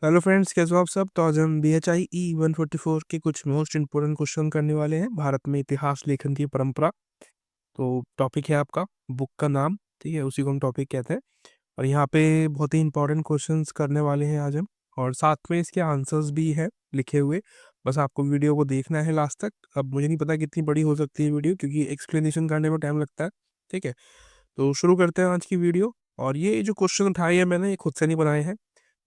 Hello friends, कैसे हो आप सब। तो आज हम BHIE 144 के कुछ मोस्ट इंपोर्टेंट क्वेश्चन करने वाले हैं। भारत में इतिहास लेखन की परंपरा। तो टॉपिक है आपका बुक का नाम, ठीक है, उसी को हम टॉपिक कहते हैं। और यहाँ पे बहुत ही इंपॉर्टेंट क्वेश्चंस करने वाले हैं आज हम। और साथ में इसके आंसर्स भी है लिखे हुए। बस आपको वीडियो को देखना है लास्ट तक। अब मुझे नहीं पता कितनी बड़ी हो सकती है वीडियो, क्योंकि एक्सप्लेनेशन करने में टाइम लगता है। ठीक है, तो शुरू करते हैं आज की वीडियो। और ये जो क्वेश्चन उठाए हैं मैंने, ये खुद से नहीं बनाए हैं।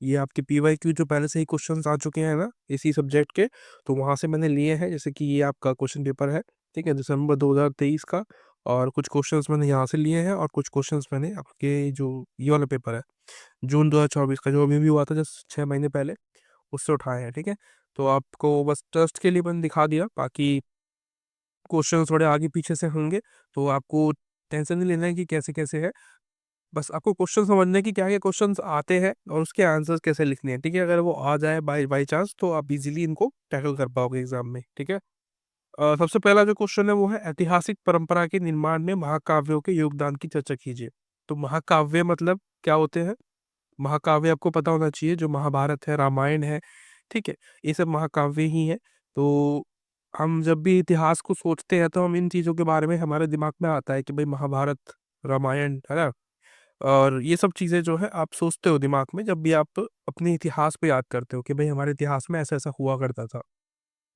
ये आपके PYQ जो पहले से ही क्वेश्चंस आ चुके हैं ना इसी सब्जेक्ट के, तो वहां से मैंने लिए हैं। जैसे कि ये आपका क्वेश्चन पेपर है, ठीक है, दिसंबर 2023 का। और कुछ क्वेश्चंस मैंने यहाँ से लिए हैं, और कुछ क्वेश्चंस मैंने आपके जो ये वाला पेपर है जून 2024 का, जो अभी भी हुआ था जस्ट 6 महीने पहले, उससे उठाए हैं। ठीक है, तो आपको बस ट्रस्ट के लिए मैंने दिखा दिया। बाकी क्वेश्चन थोड़े आगे पीछे से होंगे, तो आपको टेंशन नहीं लेना है कि कैसे कैसे है। बस आपको क्वेश्चन समझने की क्या क्या क्वेश्चंस आते हैं और उसके आंसर्स कैसे लिखने हैं। ठीक है, अगर वो आ जाए बाई बाई चांस, तो आप इजीली इनको टैकल कर पाओगे एग्जाम में। ठीक है, सबसे पहला जो क्वेश्चन है वो है, ऐतिहासिक परंपरा के निर्माण में महाकाव्यों के योगदान की चर्चा कीजिए। तो महाकाव्य मतलब क्या होते हैं? महाकाव्य आपको पता होना चाहिए, जो महाभारत है, रामायण है, ठीक है, ये सब महाकाव्य ही है। तो हम जब भी इतिहास को सोचते हैं तो हम इन चीजों के बारे में हमारे दिमाग में आता है कि भाई महाभारत, रामायण है ना। और ये सब चीजें जो है आप सोचते हो दिमाग में जब भी आप अपने इतिहास को याद करते हो कि भाई हमारे इतिहास में ऐसा ऐसा हुआ करता था।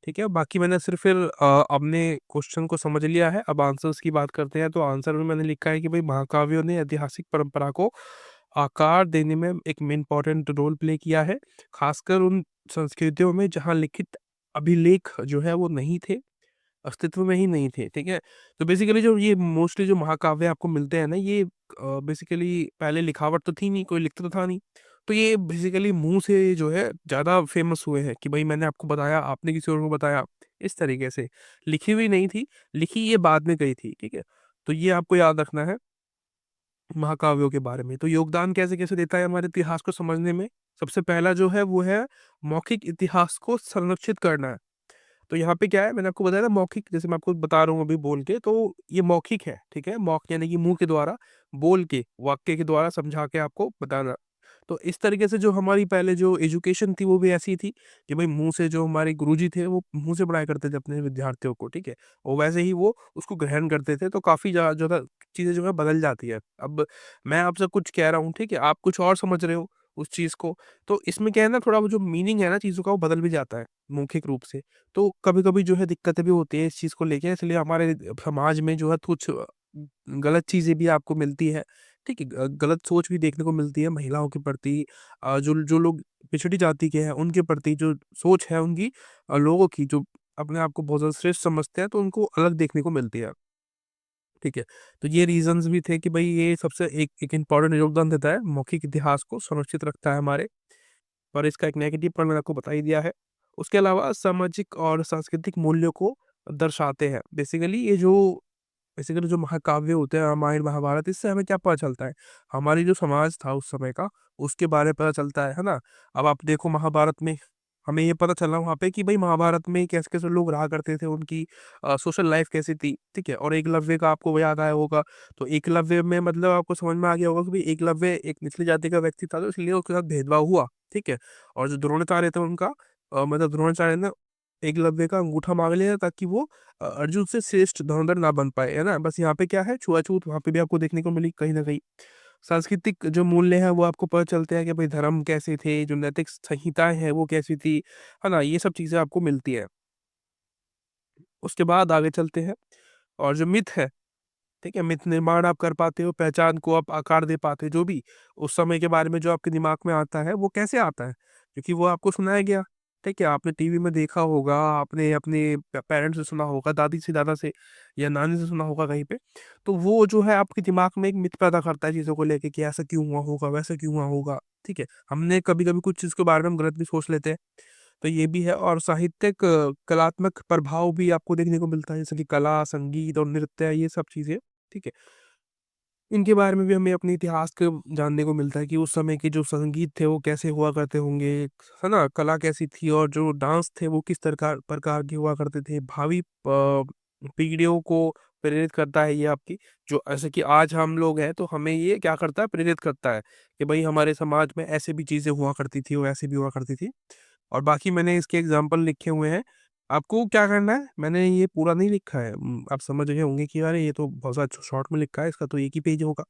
ठीक है, बाकी मैंने सिर्फ फिर अपने क्वेश्चन को समझ लिया है। अब आंसर्स की बात करते हैं। तो आंसर में मैंने लिखा है कि भाई महाकाव्यों ने ऐतिहासिक परंपरा को आकार देने में एक इम्पोर्टेंट रोल प्ले किया है, खासकर उन संस्कृतियों में जहाँ लिखित अभिलेख जो है वो नहीं थे, अस्तित्व में ही नहीं थे। ठीक है, तो बेसिकली जो ये मोस्टली जो महाकाव्य आपको मिलते हैं ना, ये बेसिकली पहले लिखावट तो थी नहीं, कोई लिखता तो था नहीं। तो ये बेसिकली मुंह से जो है ज्यादा फेमस हुए हैं कि भाई मैंने आपको बताया, आपने किसी और को बताया, इस तरीके से। लिखी हुई नहीं थी, लिखी ये बाद में गई थी। ठीक है, तो ये आपको याद रखना है महाकाव्यों के बारे में। तो योगदान कैसे कैसे देता है हमारे इतिहास को समझने में? सबसे पहला जो है वो है मौखिक इतिहास को संरक्षित करना है। तो यहाँ पे क्या है, मैंने आपको बताया ना मौखिक, जैसे मैं आपको बता रहा हूँ अभी बोल के, तो ये मौखिक है। ठीक है, मौख यानी कि मुंह के द्वारा, बोल के, वाक्य के द्वारा समझा के आपको बताना। तो इस तरीके से जो हमारी पहले जो एजुकेशन थी वो भी ऐसी थी कि भाई मुंह से, जो हमारे गुरुजी थे वो मुंह से पढ़ाया करते थे अपने विद्यार्थियों को। ठीक है, और वैसे ही वो उसको ग्रहण करते थे। तो काफी ज्यादा चीजें जो है बदल जाती है। अब मैं आपसे कुछ कह रहा हूँ, ठीक है, आप कुछ और समझ रहे हो उस चीज को। तो इसमें क्या है ना, थोड़ा वो जो मीनिंग है ना चीजों का, वो बदल भी जाता है मौखिक रूप से। तो कभी कभी जो है दिक्कतें भी होती है इस चीज को लेके, इसलिए हमारे समाज में जो है कुछ गलत चीजें भी आपको मिलती है। ठीक है, गलत सोच भी देखने को मिलती है महिलाओं के प्रति। जो जो लोग पिछड़ी जाति के हैं उनके प्रति जो सोच है उनकी, लोगों की जो अपने आप को बहुत ज्यादा श्रेष्ठ समझते हैं, तो उनको अलग देखने को मिलती है। ठीक है, तो ये रीजंस भी थे कि भाई ये सबसे एक एक इम्पॉर्टेंट योगदान देता है, मौखिक इतिहास को संरक्षित रखता है हमारे। पर इसका एक नेगेटिव पॉइंट मैंने आपको बता ही दिया है। उसके अलावा सामाजिक और सांस्कृतिक मूल्यों को दर्शाते हैं। बेसिकली जो महाकाव्य होते हैं, रामायण महाभारत, इससे हमें क्या पता चलता है? हमारी जो समाज था उस समय का, उसके बारे में पता चलता है ना। अब आप देखो महाभारत में, हमें ये पता चला वहां पे कि भाई महाभारत में कैसे कैसे लोग रहा करते थे, उनकी सोशल लाइफ कैसी थी। ठीक है, और एकलव्य का आपको याद आया होगा। तो एकलव्य में मतलब आपको समझ में आ गया होगा कि भाई एकलव्य एक निचली जाति का व्यक्ति था, तो इसलिए उसके साथ भेदभाव हुआ। ठीक है, और जो द्रोणाचार्य थे उनका, मतलब द्रोणाचार्य ने एकलव्य का अंगूठा मांग लिया ताकि वो अर्जुन से श्रेष्ठ धनुर्धर ना बन पाए, है ना। बस यहाँ पे क्या है, छुआछूत वहां पे भी आपको देखने को मिली कहीं ना कहीं। सांस्कृतिक जो मूल्य है वो आपको पता चलते हैं कि भाई धर्म कैसे थे, जो नैतिक संहिताएं हैं वो कैसी थी, है ना। ये सब चीजें आपको मिलती है। उसके बाद आगे चलते हैं। और जो मिथ है, ठीक है, मिथ निर्माण आप कर पाते हो, पहचान को आप आकार दे पाते हो। जो भी उस समय के बारे में जो आपके दिमाग में आता है वो कैसे आता है? क्योंकि वो आपको सुनाया गया। ठीक है, आपने टीवी में देखा होगा, आपने अपने पेरेंट्स से सुना होगा, दादी से, दादा से, या नानी से सुना होगा कहीं पे। तो वो जो है आपके दिमाग में एक मिथ पैदा करता है चीजों को लेके कि ऐसा क्यों हुआ होगा, वैसा क्यों हुआ होगा। ठीक है, हमने कभी कभी कुछ चीज के बारे में हम गलत भी सोच लेते हैं। तो ये भी है। और साहित्यिक कलात्मक प्रभाव भी आपको देखने को मिलता है, जैसे कि कला, संगीत और नृत्य, ये सब चीजें। ठीक है, इनके बारे में भी हमें अपने इतिहास को जानने को मिलता है कि उस समय के जो संगीत थे वो कैसे हुआ करते होंगे, है ना, कला कैसी थी, और जो डांस थे वो किस प्रकार प्रकार के हुआ करते थे। भावी पीढ़ियों को प्रेरित करता है ये आपकी, जो ऐसे कि आज हम लोग हैं तो हमें ये क्या करता है, प्रेरित करता है कि भाई हमारे समाज में ऐसे भी चीजें हुआ करती थी, वो ऐसे भी हुआ करती थी। और बाकी मैंने इसके एग्जाम्पल लिखे हुए हैं। आपको क्या करना है, मैंने ये पूरा नहीं लिखा है, आप समझ रहे होंगे कि अरे ये तो बहुत ज़्यादा शॉर्ट में लिखा है, इसका तो एक ही पेज होगा।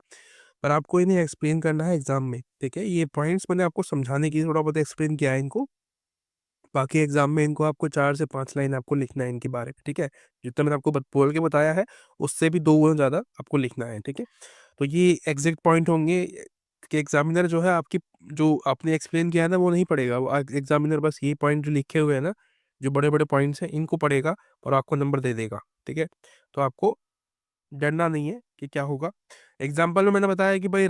पर आपको इन्हें एक्सप्लेन करना है एग्जाम में, ठीक है। ये पॉइंट्स मैंने आपको समझाने की थोड़ा बहुत एक्सप्लेन किया है इनको। बाकी एग्जाम में इनको आपको 4 से 5 लाइन आपको लिखना है इनके बारे में, ठीक है। जितना मैंने आपको बोल के बताया है उससे भी 2 गुना ज़्यादा आपको लिखना है, ठीक है। तो ये एग्जैक्ट पॉइंट होंगे कि एग्जामिनर जो है आपकी, जो आपने एक्सप्लेन किया है ना वो नहीं पढ़ेगा, वो एग्जामिनर बस ये पॉइंट जो लिखे हुए हैं ना, जो बड़े बड़े पॉइंट्स हैं इनको पढ़ेगा और आपको नंबर दे देगा, ठीक है। तो आपको डरना नहीं है कि क्या होगा। एग्जाम्पल में मैंने बताया कि भाई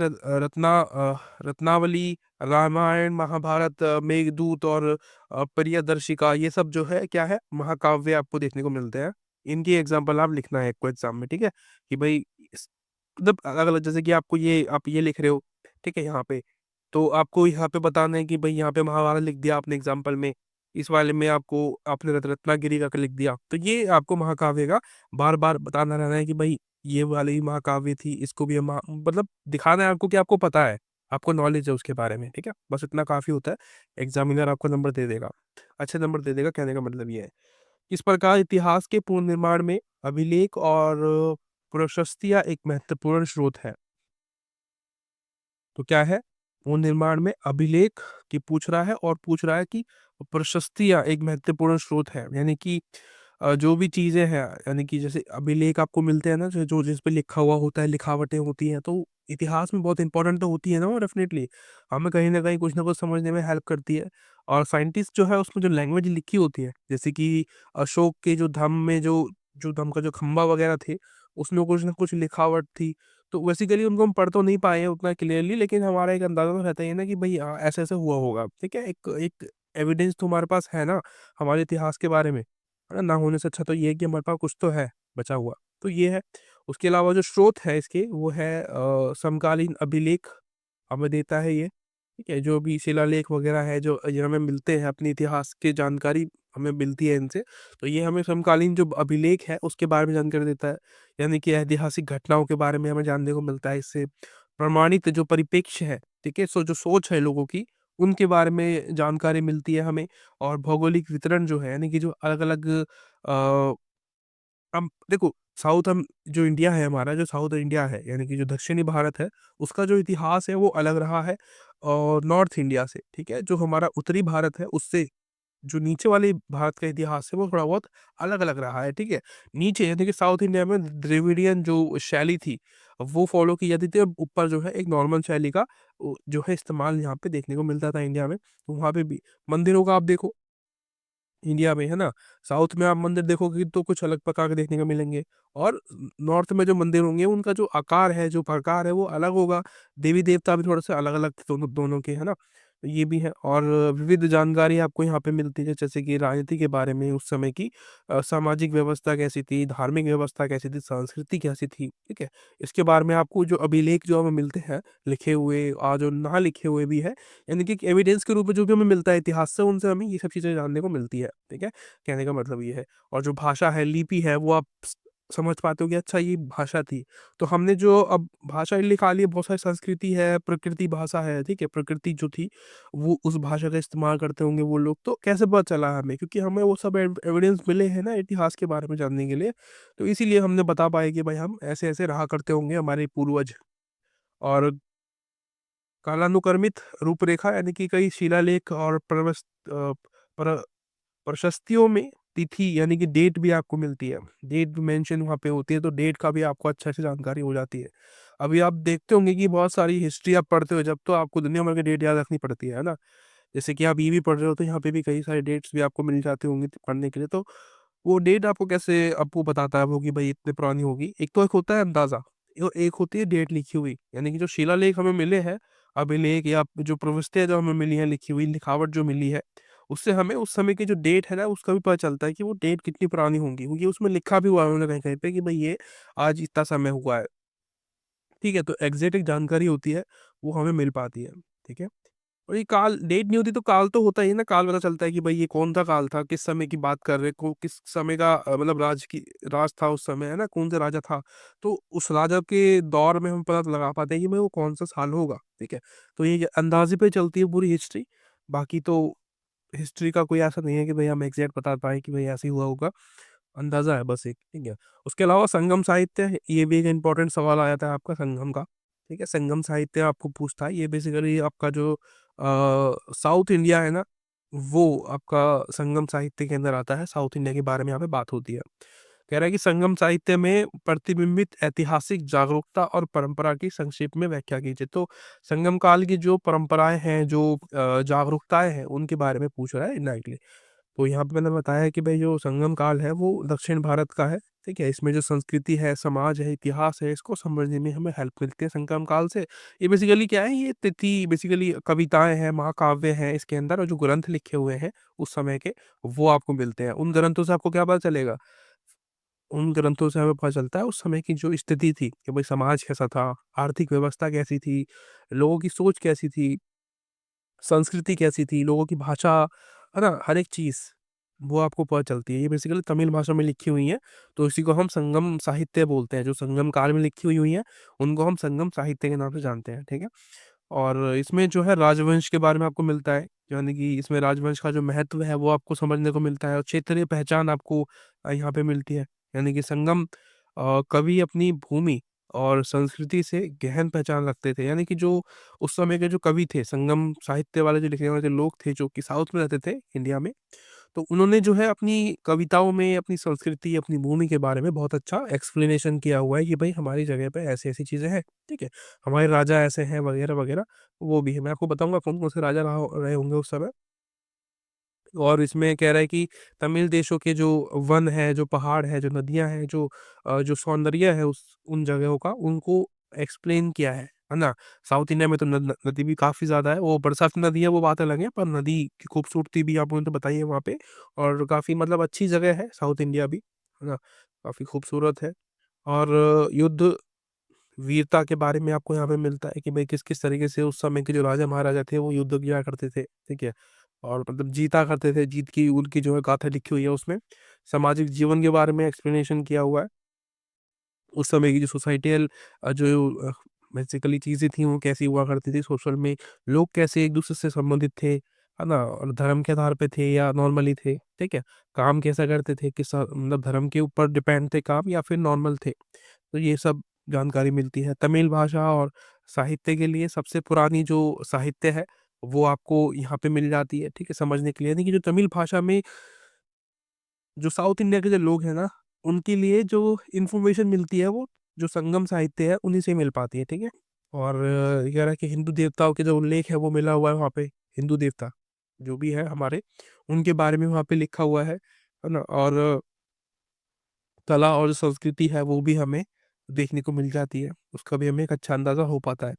रत्नावली, रामायण, महाभारत, मेघदूत और प्रियदर्शिका, ये सब जो है क्या है, महाकाव्य आपको देखने को मिलते हैं। इनकी एग्जाम्पल आप लिखना है आपको एग्जाम में, ठीक है। कि भाई मतलब अलग अलग, जैसे कि आपको ये आप ये लिख रहे हो, ठीक है, यहाँ पे तो आपको यहाँ पे बताना है कि भाई यहाँ पे महाभारत लिख दिया आपने एग्जाम्पल में, इस वाले में आपको आपने रत्नागिरी का लिख दिया, तो ये आपको महाकाव्य का बार बार बताना रहना है कि भाई ये वाली महाकाव्य थी, इसको भी मतलब दिखाना है आपको कि आपको पता है, आपको नॉलेज है उसके बारे में, ठीक है। बस इतना काफी होता है, एग्जामिनर आपको नंबर दे देगा, अच्छे नंबर दे देगा, कहने का मतलब ये है। इस प्रकार इतिहास के पुनर्निर्माण में अभिलेख और प्रशस्तियां एक महत्वपूर्ण स्रोत है। तो क्या है, पुनर्निर्माण में अभिलेख की पूछ रहा है, और पूछ रहा है कि प्रशस्तियां एक महत्वपूर्ण स्रोत है, यानी कि जो भी चीजें हैं, यानी कि जैसे अभिलेख आपको मिलते हैं ना, जो जो जिस पे लिखा हुआ होता है, लिखावटें होती हैं, तो इतिहास में बहुत इंपॉर्टेंट तो होती है ना, वो डेफिनेटली हमें कहीं ना कुछ समझने में हेल्प करती है। और साइंटिस्ट जो है उसमें जो लैंग्वेज लिखी होती है, जैसे कि अशोक के जो धम्म में जो जो धम्म का जो खंभा वगैरह थे, उसमें कुछ ना कुछ लिखावट थी। तो बेसिकली उनको हम पढ़ तो नहीं पाए हैं उतना क्लियरली, लेकिन हमारा एक अंदाजा तो रहता ही है ना कि भाई हाँ, ऐसे ऐसे हुआ होगा, ठीक है। एक एक एविडेंस तो हमारे पास है ना हमारे इतिहास के बारे में, है ना। ना होने से अच्छा तो ये है कि हमारे पास कुछ तो है बचा हुआ, तो ये है। उसके अलावा जो स्रोत है इसके, वो है समकालीन अभिलेख हमें देता है ये, ठीक है। जो भी शिलालेख वगैरह है, जो ये हमें मिलते हैं, अपने इतिहास की जानकारी हमें मिलती है इनसे, तो ये हमें समकालीन जो अभिलेख है उसके बारे में जानकारी देता है, यानी कि ऐतिहासिक घटनाओं के बारे में हमें जानने को मिलता है इससे। प्रमाणित जो परिप्रेक्ष्य है, ठीक है, सो जो सोच है लोगों की, उनके बारे में जानकारी मिलती है हमें। और भौगोलिक वितरण जो है, यानी कि जो अलग अलग हम देखो, साउथ हम जो इंडिया है हमारा, जो साउथ इंडिया है यानी कि जो दक्षिणी भारत है, उसका जो इतिहास है वो अलग रहा है और नॉर्थ इंडिया से, ठीक है। जो हमारा उत्तरी भारत है उससे जो नीचे वाली भारत का इतिहास है वो थोड़ा बहुत अलग अलग रहा है, ठीक है। नीचे यानी कि साउथ इंडिया में द्रविडियन जो शैली थी वो फॉलो की जाती थी, और ऊपर जो है एक नॉर्मल शैली का जो है इस्तेमाल यहाँ पे देखने को मिलता था इंडिया में। तो वहाँ पे भी मंदिरों का आप देखो, इंडिया में है ना, साउथ में आप मंदिर देखोगे तो कुछ अलग प्रकार के देखने को मिलेंगे, और नॉर्थ में जो मंदिर होंगे उनका जो आकार है, जो प्रकार है वो अलग होगा। देवी देवता भी थोड़े से अलग अलग दोनों दोनों के, है ना। तो ये भी है। और विविध जानकारी आपको यहाँ पे मिलती है, जैसे कि राजनीति के बारे में, उस समय की सामाजिक व्यवस्था कैसी थी, धार्मिक व्यवस्था कैसी थी, संस्कृति कैसी थी, ठीक है। इसके बारे में आपको जो अभिलेख जो हमें मिलते हैं लिखे हुए, और जो ना लिखे हुए भी है, यानी कि एविडेंस के रूप में जो भी हमें मिलता है इतिहास से, उनसे हमें ये सब चीजें जानने को मिलती है, ठीक है। कहने का मतलब ये है। और जो भाषा है, लिपि है, वो आप समझ पाते हो कि अच्छा ये भाषा थी। तो हमने जो अब भाषा लिखा ली, बहुत सारी संस्कृति है, प्रकृति भाषा है, ठीक है। प्रकृति जो थी वो उस भाषा का इस्तेमाल करते होंगे वो लोग, तो कैसे पता चला हमें, क्योंकि हमें वो सब एविडेंस मिले हैं ना इतिहास के बारे में जानने के लिए। तो इसीलिए हमने बता पाए कि भाई हम ऐसे ऐसे रहा करते होंगे हमारे पूर्वज। और कालानुक्रमित रूपरेखा, यानी कि कई शिलालेख और पर, प्रशस्तियों में तिथि यानी कि डेट भी आपको मिलती है, डेट भी मेंशन वहाँ पे होती है, तो डेट का भी आपको अच्छे से जानकारी हो जाती है। अभी आप देखते होंगे कि बहुत सारी हिस्ट्री आप पढ़ते हो जब, तो आपको दुनिया भर की डेट याद रखनी पड़ती है ना। जैसे कि आप ये भी पढ़ रहे हो तो यहाँ पे भी कई सारे डेट्स भी आपको मिल जाते होंगे पढ़ने के लिए। तो वो डेट आपको कैसे आपको बताता है वो कि भाई इतने पुरानी होगी, एक तो एक होता है अंदाजा, एक होती है डेट लिखी हुई, यानी कि जो शिलालेख हमें मिले हैं, अभिलेख या जो प्रविष्टियां जो हमें मिली है, लिखी हुई लिखावट जो मिली है, उससे हमें उस समय की जो डेट है ना उसका भी पता चलता है कि वो डेट कितनी पुरानी होंगी, क्योंकि उसमें लिखा भी हुआ है उन्होंने कहीं कहीं पे कि भाई ये आज इतना समय हुआ है, ठीक है। तो एग्जैक्ट एक जानकारी होती है वो हमें मिल पाती है, ठीक है। और ये काल डेट नहीं होती तो काल तो होता ही है ना, काल पता चलता है कि भाई ये कौन सा काल था, किस समय की बात कर रहे को, किस समय का मतलब राज था उस समय, है ना, कौन सा राजा था। तो उस राजा के दौर में हम पता लगा पाते हैं कि भाई वो कौन सा साल होगा, ठीक है। तो ये अंदाजे पे चलती है पूरी हिस्ट्री। बाकी तो हिस्ट्री का कोई ऐसा नहीं है कि भाई हम एग्जैक्ट बता पाए कि भाई ऐसे ही हुआ होगा, अंदाजा है बस एक, ठीक है। उसके अलावा संगम साहित्य है, ये भी एक इम्पोर्टेंट सवाल आया था आपका संगम का, ठीक है। संगम साहित्य आपको पूछता है, ये बेसिकली आपका जो साउथ इंडिया है ना, वो आपका संगम साहित्य के अंदर आता है। साउथ इंडिया के बारे में यहाँ पे बात होती है। कह रहा है कि संगम साहित्य में प्रतिबिंबित ऐतिहासिक जागरूकता और परंपरा की संक्षेप में व्याख्या कीजिए। तो संगम काल की जो परंपराएं हैं, जो जागरूकताएं हैं, उनके बारे में पूछ रहा है इनडायरेक्टली। तो यहाँ पे मैंने बताया है कि भाई जो संगम काल है वो दक्षिण भारत का है, ठीक है। इसमें जो संस्कृति है, समाज है, इतिहास है, इसको समझने में हमें हेल्प मिलती है संगम काल से। ये बेसिकली क्या है, ये तिथि बेसिकली कविताएं हैं, महाकाव्य हैं इसके अंदर, और जो ग्रंथ लिखे हुए हैं उस समय के, वो आपको मिलते हैं। उन ग्रंथों से आपको क्या पता चलेगा, उन ग्रंथों से हमें पता चलता है उस समय की जो स्थिति थी कि भाई समाज कैसा था, आर्थिक व्यवस्था कैसी थी, लोगों की सोच कैसी थी, संस्कृति कैसी थी, लोगों की भाषा, है ना, हर एक चीज वो आपको पता चलती है। ये बेसिकली तमिल भाषा में लिखी हुई है, तो इसी को हम संगम साहित्य बोलते हैं। जो संगम काल में लिखी हुई है उनको हम संगम साहित्य के नाम से जानते हैं, ठीक है। और इसमें जो है राजवंश के बारे में आपको मिलता है, यानी कि इसमें राजवंश का जो महत्व है वो आपको समझने को मिलता है। और क्षेत्रीय पहचान आपको यहाँ पे मिलती है, यानी कि संगम कवि अपनी भूमि और संस्कृति से गहन पहचान रखते थे। यानी कि जो उस समय के जो कवि थे, संगम साहित्य वाले जो लिखने वाले जो लोग थे, जो कि साउथ में रहते थे इंडिया में, तो उन्होंने जो है अपनी कविताओं में अपनी संस्कृति, अपनी भूमि के बारे में बहुत अच्छा एक्सप्लेनेशन किया हुआ है कि भाई हमारी जगह पे ऐसी ऐसी चीजें हैं, ठीक है, हमारे राजा ऐसे हैं, वगैरह वगैरह। वो भी है, मैं आपको बताऊंगा कौन कौन से राजा रहे होंगे उस समय। और इसमें कह रहा है कि तमिल देशों के जो वन है, जो पहाड़ है, जो नदियां हैं, जो सौंदर्य है उस उन जगहों का, उनको एक्सप्लेन किया है ना। साउथ इंडिया में तो नदी भी काफी ज्यादा है, वो बरसाती नदी है वो बात अलग है, पर नदी की खूबसूरती भी आपको तो बताइए वहाँ पे। और काफी मतलब अच्छी जगह है साउथ इंडिया भी, है ना, काफी खूबसूरत है। और युद्ध वीरता के बारे में आपको यहाँ पे मिलता है कि भाई किस किस तरीके से उस समय के जो राजा महाराजा थे वो युद्ध किया करते थे, ठीक है। और मतलब जीता करते थे, जीत की उनकी जो है गाथा लिखी हुई है उसमें। सामाजिक जीवन के बारे में एक्सप्लेनेशन किया हुआ है, उस समय की जो सोसाइटियल जो बेसिकली चीजें थी वो कैसी हुआ करती थी सोशल में, लोग कैसे एक दूसरे से संबंधित थे, है ना, और धर्म के आधार पे थे या नॉर्मली थे, ठीक है। काम कैसा करते थे, किस मतलब धर्म के ऊपर डिपेंड थे काम या फिर नॉर्मल थे। तो ये सब जानकारी मिलती है। तमिल भाषा और साहित्य के लिए सबसे पुरानी जो साहित्य है वो आपको यहाँ पे मिल जाती है, ठीक है, समझने के लिए। यानी कि जो तमिल भाषा में जो साउथ इंडिया के जो लोग हैं ना, उनके लिए जो इंफॉर्मेशन मिलती है वो जो संगम साहित्य है उन्हीं से मिल पाती है, ठीक है। और ये कह रहा है कि हिंदू देवताओं के जो उल्लेख है वो मिला हुआ है वहाँ पे। हिंदू देवता जो भी है हमारे, उनके बारे में वहाँ पे लिखा हुआ है ना। और कला और जो संस्कृति है वो भी हमें देखने को मिल जाती है, उसका भी हमें एक अच्छा अंदाजा हो पाता है।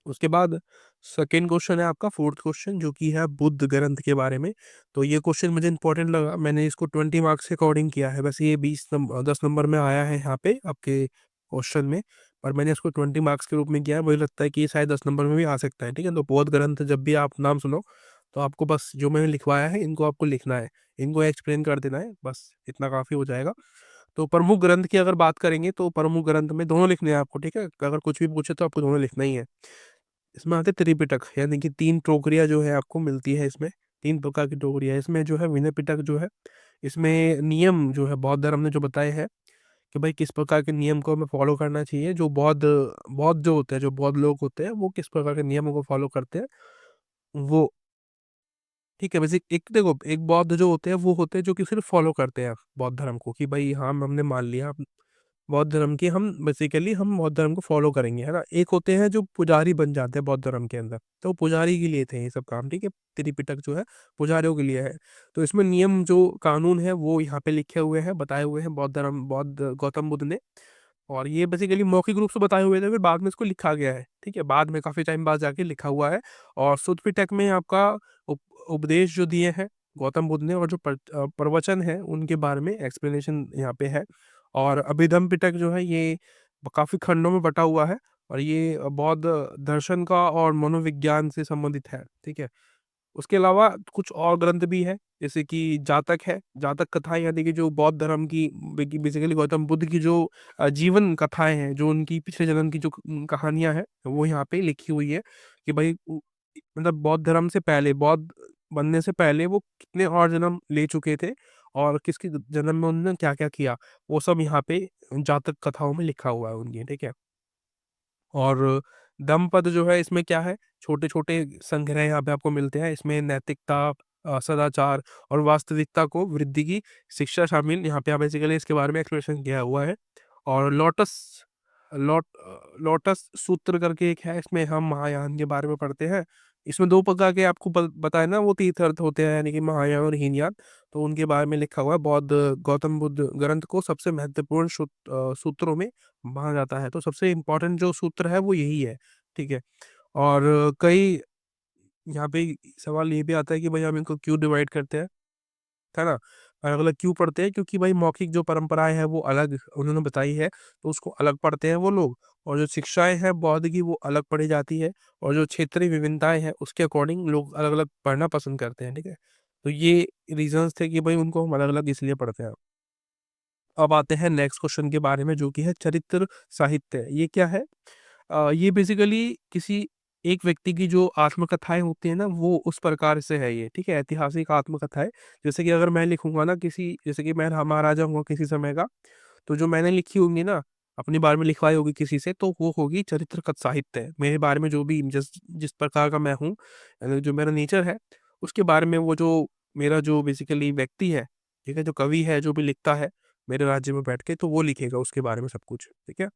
उसके बाद सेकेंड क्वेश्चन है आपका, फोर्थ क्वेश्चन, जो कि है बुद्ध ग्रंथ के बारे में। तो ये क्वेश्चन मुझे इंपॉर्टेंट लगा, मैंने इसको 20 मार्क्स के अकॉर्डिंग किया है। वैसे ये 10 नंबर में आया है यहाँ पे आपके क्वेश्चन में, पर मैंने इसको 20 मार्क्स के रूप में किया है। मुझे लगता है कि ये शायद 10 नंबर में भी आ सकता है, ठीक है। तो बौद्ध ग्रंथ जब भी आप नाम सुनो तो आपको बस जो मैंने लिखवाया है इनको आपको लिखना है, इनको एक्सप्लेन कर देना है, बस इतना काफी हो जाएगा। तो प्रमुख ग्रंथ की अगर बात करेंगे तो प्रमुख ग्रंथ में दोनों लिखने हैं आपको, ठीक है। अगर कुछ भी पूछे तो आपको दोनों लिखना ही है। इसमें आते त्रिपिटक, यानी कि तीन टोकरियां जो है आपको मिलती है इसमें। तीन प्रकार की टोकरियां इसमें जो है, विनय पिटक जो है, इसमें नियम जो है बौद्ध धर्म ने जो बताए हैं कि भाई किस प्रकार के नियम को हमें फॉलो करना चाहिए। जो बौद्ध बौद्ध जो होते हैं, जो बौद्ध लोग होते हैं, वो किस प्रकार के नियमों को फॉलो करते हैं वो, ठीक है। वैसे एक देखो, एक बौद्ध जो होते हैं वो होते हैं जो कि सिर्फ फॉलो करते हैं बौद्ध धर्म को, कि भाई हाँ हमने मान लिया बौद्ध धर्म की, हम बेसिकली हम बौद्ध धर्म को फॉलो करेंगे, है ना। एक होते हैं जो पुजारी बन जाते हैं बौद्ध धर्म के अंदर, तो पुजारी के लिए थे ये सब काम, ठीक है। त्रिपिटक जो है पुजारियों के लिए है। तो इसमें नियम जो कानून है वो यहाँ पे लिखे हुए हैं, बताए हुए हैं बौद्ध गौतम बुद्ध ने। और ये बेसिकली मौखिक रूप से बताए हुए थे, फिर बाद में इसको लिखा गया है, ठीक है, बाद में काफी टाइम बाद जाके लिखा हुआ है। और सुत्त पिटक में आपका उपदेश जो दिए हैं गौतम बुद्ध ने, और जो प्रवचन है उनके बारे में एक्सप्लेनेशन यहाँ पे है। और अभिधम पिटक जो है ये काफी खंडों में बटा हुआ है, और ये बौद्ध दर्शन का और मनोविज्ञान से संबंधित है, ठीक है। उसके अलावा कुछ और ग्रंथ भी है, जैसे कि जातक है, जातक कथाएं, यानी कि जो बौद्ध धर्म की बेसिकली गौतम बुद्ध की जो जीवन कथाएं हैं, जो उनकी पिछले जन्म की जो कहानियां हैं, वो यहाँ पे लिखी हुई है कि भाई मतलब बौद्ध धर्म से पहले, बौद्ध बनने से पहले वो कितने और जन्म ले चुके थे और किसके जन्म में उन्होंने क्या क्या किया, वो सब यहाँ पे जातक कथाओं में लिखा हुआ है उनकी, ठीक है। और दमपद जो है, इसमें क्या है, छोटे छोटे संग्रह यहाँ पे आपको मिलते हैं। इसमें नैतिकता, सदाचार और वास्तविकता को वृद्धि की शिक्षा शामिल यहाँ पे बेसिकली इसके बारे में एक्सप्लेनेशन किया हुआ है। और लोटस सूत्र करके एक है, इसमें हम महायान के बारे में पढ़ते हैं। इसमें दो प्रकार के आपको बताए ना, वो तीर्थ अर्थ होते हैं, यानी कि महायान और हीनयान। तो उनके बारे में लिखा हुआ है। बौद्ध गौतम बुद्ध ग्रंथ को सबसे महत्वपूर्ण सूत्रों में माना जाता है। तो सबसे इम्पोर्टेंट जो सूत्र है वो यही है, ठीक है। और कई यहाँ पे सवाल ये भी आता है कि भाई हम इनको क्यों डिवाइड करते हैं, है ना, अलग अलग क्यों पढ़ते हैं, क्योंकि भाई मौखिक जो परंपराएं हैं वो अलग उन्होंने बताई है, तो उसको अलग पढ़ते हैं वो लोग। और जो शिक्षाएं हैं बौद्ध की, वो अलग पढ़ी जाती है। और जो क्षेत्रीय विभिन्नताएं हैं उसके अकॉर्डिंग लोग अलग अलग पढ़ना पसंद करते हैं, ठीक है। तो ये रीजंस थे कि भाई उनको हम अलग अलग इसलिए पढ़ते हैं। अब आते हैं नेक्स्ट क्वेश्चन के बारे में, जो कि है चरित्र साहित्य। ये क्या है? ये बेसिकली किसी एक व्यक्ति की जो आत्मकथाएं होती है ना, वो उस प्रकार से है ये, ठीक है, ऐतिहासिक आत्मकथाएं। जैसे कि अगर मैं लिखूंगा ना किसी, जैसे कि मैं महाराजा हूँ किसी समय का, तो जो मैंने लिखी होंगी ना, अपने बारे में लिखवाई होगी किसी से, तो वो होगी चरित्र साहित्य। मेरे बारे में जो भी जिस जिस प्रकार का मैं हूँ, यानी जो मेरा नेचर है, उसके बारे में वो जो मेरा जो बेसिकली व्यक्ति है, ठीक है, जो कवि है, जो भी लिखता है मेरे राज्य में बैठ के, तो वो लिखेगा उसके बारे में सब कुछ, ठीक है।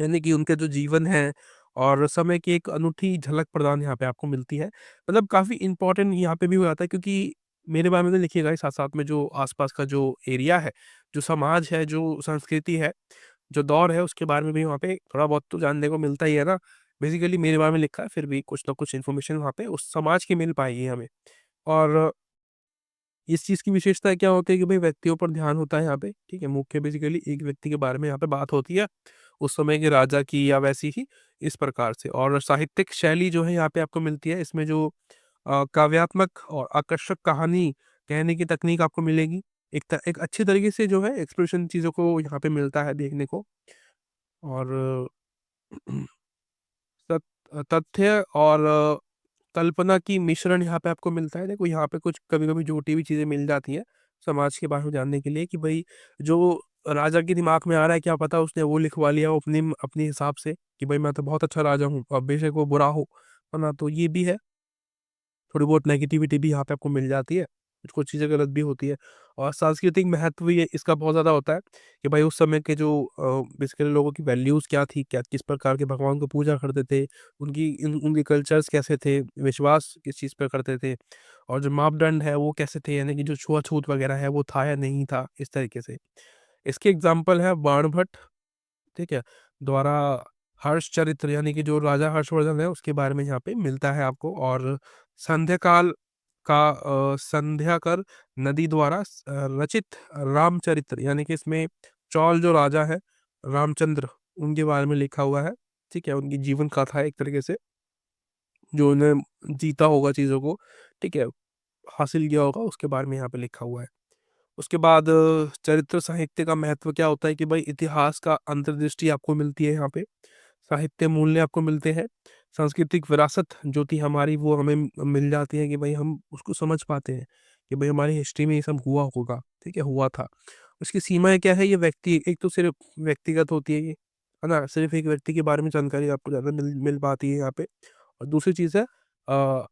यानी कि उनके जो जीवन है और समय की एक अनूठी झलक प्रदान यहाँ पे आपको मिलती है। मतलब काफी इंपॉर्टेंट यहाँ पे भी हो जाता है, क्योंकि मेरे बारे में तो लिखिएगा ही, साथ साथ में जो आसपास का जो एरिया है, जो समाज है, जो संस्कृति है, जो दौर है, उसके बारे में भी वहाँ पे थोड़ा बहुत तो जानने को मिलता ही है ना। बेसिकली मेरे बारे में लिखा है, फिर भी कुछ ना कुछ इन्फॉर्मेशन वहाँ पे उस समाज की मिल पाएगी हमें। और इस चीज़ की विशेषता क्या होती है कि भाई व्यक्तियों पर ध्यान होता है यहाँ पे, ठीक है। मुख्य बेसिकली एक व्यक्ति के बारे में यहाँ पे बात होती है, उस समय के राजा की, या वैसी ही इस प्रकार से। और साहित्यिक शैली जो है यहाँ पे आपको मिलती है, इसमें जो काव्यात्मक और आकर्षक कहानी कहने की तकनीक आपको मिलेगी। एक अच्छी तरीके से जो है एक्सप्रेशन चीज़ों को यहाँ पे मिलता है देखने को। और तथ्य और कल्पना की मिश्रण यहाँ पे आपको मिलता है। देखो यहाँ पे कुछ कभी कभी झूठी भी चीजें मिल जाती हैं समाज के बारे में जानने के लिए, कि भाई जो राजा के दिमाग में आ रहा है, क्या पता उसने वो लिखवा लिया हो अपने अपने हिसाब से, कि भाई मैं तो बहुत अच्छा राजा हूँ, और बेशक वो बुरा हो, है ना। तो ये भी है, थोड़ी बहुत नेगेटिविटी भी यहाँ पे आपको मिल जाती है, कुछ कुछ चीज़ें गलत भी होती है। और सांस्कृतिक महत्व भी इसका बहुत ज़्यादा होता है, कि भाई उस समय के जो बेसिकली लोगों की वैल्यूज़ क्या थी, क्या किस प्रकार के भगवान को पूजा करते थे, उनके कल्चर्स कैसे थे, विश्वास किस चीज़ पर करते थे, और जो मापदंड है वो कैसे थे, यानी कि जो छुआछूत वगैरह है वो था या नहीं था, इस तरीके से। इसके एग्जाम्पल है बाणभट्ट, ठीक है, द्वारा हर्ष चरित्र, यानी कि जो राजा हर्षवर्धन है उसके बारे में यहाँ पे मिलता है आपको। और संध्या काल का संध्याकर नदी द्वारा रचित रामचरित्र, यानी कि इसमें चौल जो राजा है, रामचंद्र, उनके बारे में लिखा हुआ है, ठीक है। उनकी जीवन कथा है एक तरीके से, जो उन्हें जीता होगा चीजों को, ठीक है, हासिल किया होगा, उसके बारे में यहाँ पे लिखा हुआ है। उसके बाद चरित्र साहित्य का महत्व क्या होता है कि भाई इतिहास का अंतर्दृष्टि आपको मिलती है यहाँ पे, साहित्य मूल्य आपको मिलते हैं, सांस्कृतिक विरासत जो थी हमारी वो हमें मिल जाती है, कि भाई हम उसको समझ पाते हैं कि भाई हमारी हिस्ट्री में ये सब हुआ होगा, ठीक है, हुआ था। उसकी सीमाएं क्या है, ये व्यक्ति एक तो सिर्फ व्यक्तिगत होती है ना, सिर्फ एक व्यक्ति के बारे में जानकारी आपको ज़्यादा मिल पाती है यहाँ पे। और दूसरी चीज़ है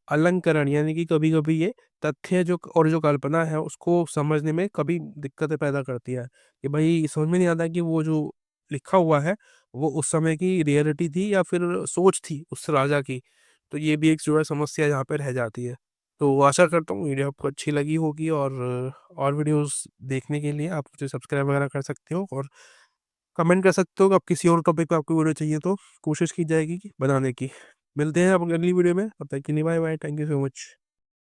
अलंकरण, यानी कि कभी कभी ये तथ्य जो और जो कल्पना है उसको समझने में कभी दिक्कतें पैदा करती है, कि भाई समझ में नहीं आता कि वो जो लिखा हुआ है वो उस समय की रियलिटी थी या फिर सोच थी उस राजा की। तो ये भी एक जो है समस्या यहाँ पे रह जाती है। तो आशा करता हूँ वीडियो आपको अच्छी लगी होगी, और वीडियोस देखने के लिए आप मुझे सब्सक्राइब वगैरह कर सकते हो, और कमेंट कर सकते हो कि आप किसी और टॉपिक पे आपको वीडियो चाहिए तो कोशिश की जाएगी कि बनाने की। मिलते हैं आप अगली वीडियो में, तब तक के लिए bye bye, thank you so much.